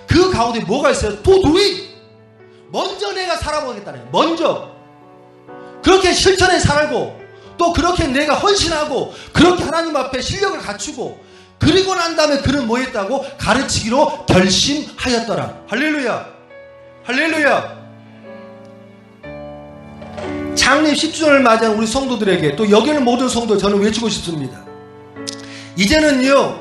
그 가운데 뭐가 있어요? to do it. 먼저 내가 살아보겠다는 거예요. 먼저 그렇게 실천에 살고 또 그렇게 내가 헌신하고 그렇게 하나님 앞에 실력을 갖추고 그리고 난 다음에 그는 뭐 했다고? 가르치기로 결심하였더라. 할렐루야. 할렐루야. 장례 10주년을 맞이한 우리 성도들에게 또 여기 있는 모든 성도 저는 외치고 싶습니다. 이제는요,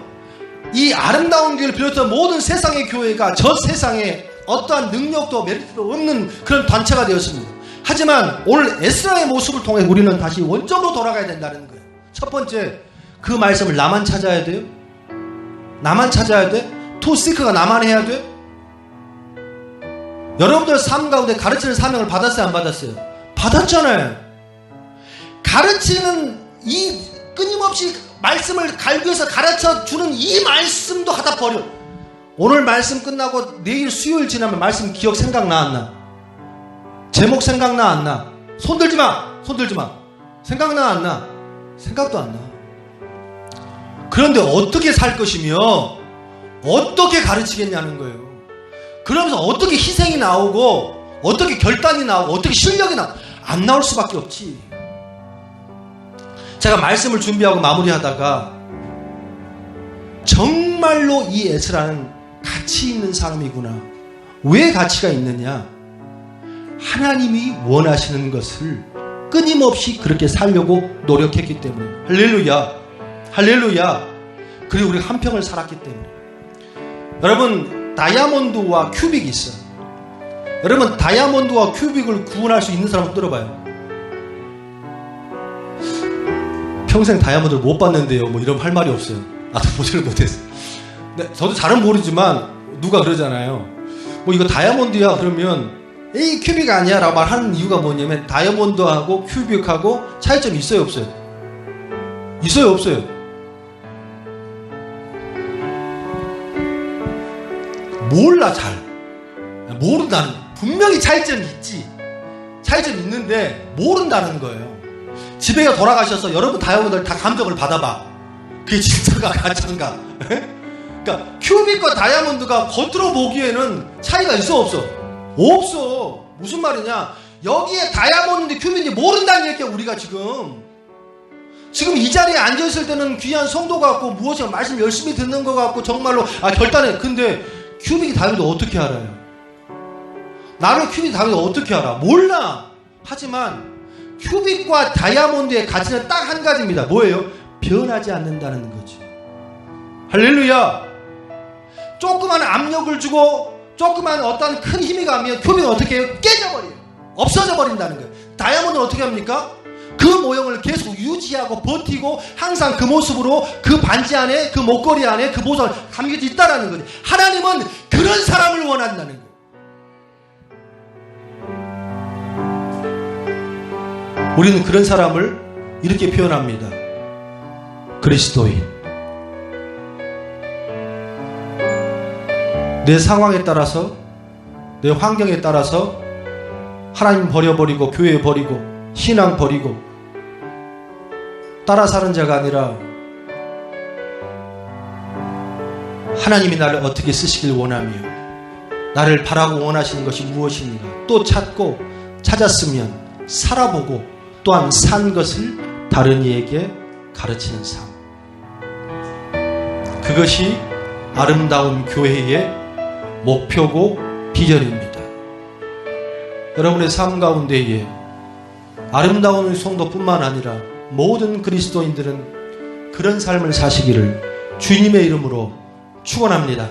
이 아름다운 길을 비롯한 모든 세상의 교회가 저 세상에 어떠한 능력도 메리트도 없는 그런 단체가 되었습니다. 하지만 오늘 에스라의 모습을 통해 우리는 다시 원점으로 돌아가야 된다는 거예요. 첫 번째, 그 말씀을 나만 찾아야 돼요? 나만 찾아야 돼? to seek가 나만 해야 돼? 여러분들 삶 가운데 가르치는 사명을 받았어요? 안 받았어요? 받았잖아요. 가르치는 이 끊임없이 말씀을 갈구해서 가르쳐주는 이 말씀도 하다 버려. 오늘 말씀 끝나고 내일 수요일 지나면 말씀 기억 생각나 안 나? 제목 생각나 안 나? 손들지 마. 생각나 안 나? 생각도 안 나. 그런데 어떻게 살 것이며 어떻게 가르치겠냐는 거예요. 그러면서 어떻게 희생이 나오고 어떻게 결단이 나오고 어떻게 실력이 안 나올 수밖에 없지. 제가 말씀을 준비하고 마무리하다가 정말로 이 에스라는 가치 있는 사람이구나. 왜 가치가 있느냐? 하나님이 원하시는 것을 끊임없이 그렇게 살려고 노력했기 때문에. 할렐루야. 할렐루야. 그리고 우리가 한 평을 살았기 때문에. 여러분, 다이아몬드와 큐빅이 있어요. 여러분, 다이아몬드와 큐빅을 구분할 수 있는 사람 들어봐요. 평생 다이아몬드를 못 봤는데요. 뭐 이런 할 말이 없어요. 나도 보지를 못했어요. 네, 저도 잘은 모르지만 누가 그러잖아요. 뭐 이거 다이아몬드야 그러면 이 큐빅 아니야 라고 말하는 이유가 뭐냐면 다이아몬드하고 큐빅하고 차이점이 있어요 없어요? 있어요 없어요? 몰라 잘 모른다는 거예요. 분명히 차이점이 있지. 차이점이 있는데 모른다는 거예요. 집에 돌아가셔서 여러분 다이아몬드를 다 감정을 받아봐. 그게 진짜가 가짜인가? 그러니까 큐빅과 다이아몬드가 겉으로 보기에는 차이가 있어 없어? 없어. 무슨 말이냐? 여기에 다이아몬드인지 큐빅인지 모른다는 얘기야 우리가 지금 이 자리에 앉아있을 때는 귀한 성도 같고 무엇인가 말씀 열심히 듣는 것 같고 정말로 결단해. 근데 큐빅이 다이아몬드 어떻게 알아요? 나는 큐빅이 다이아몬드 어떻게 알아? 몰라. 하지만 큐빅과 다이아몬드의 가치는 딱 한 가지입니다. 뭐예요? 변하지 않는다는 거지. 할렐루야. 조그만 압력을 주고 조그만 어떤 큰 힘이 가면 큐빅은 어떻게 해요? 깨져버려요. 없어져 버린다는 거예요. 다이아몬드는 어떻게 합니까? 그 모형을 계속 유지하고 버티고 항상 그 모습으로 그 반지 안에 그 목걸이 안에 그 보석을 감겨져 있다라는 거예요. 하나님은 그런 사람을 원한다는 거예요. 우리는 그런 사람을 이렇게 표현합니다. 그리스도인. 내 상황에 따라서 내 환경에 따라서 하나님 버려버리고 교회 버리고 신앙 버리고 따라 사는 자가 아니라 하나님이 나를 어떻게 쓰시길 원하며 나를 바라고 원하시는 것이 무엇인가 또 찾고 찾았으면 살아보고 또한 산 것을 다른 이에게 가르치는 삶. 그것이 아름다운 교회의 목표고 비전입니다. 여러분의 삶 가운데에 아름다운 성도뿐만 아니라 모든 그리스도인들은 그런 삶을 사시기를 주님의 이름으로 축원합니다.